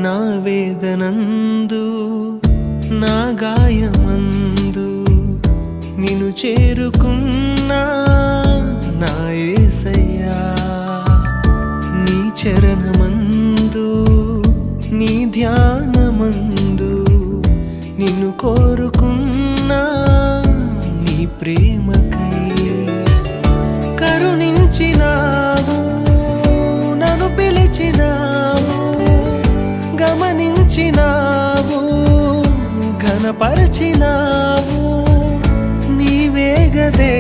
నా వేదనందు నా గాయమందు నిన్ను చేరుకున్నా నా యేసయ్యా. నీ చరణమందు నీ ధ్యానమందు నిన్ను కోరుకున్నా నీ ప్రేమకై. కరుణించినావు, నన్ను పిలిచినావు, గమనించినావు, ఘనపరచినావు. నీవేగదే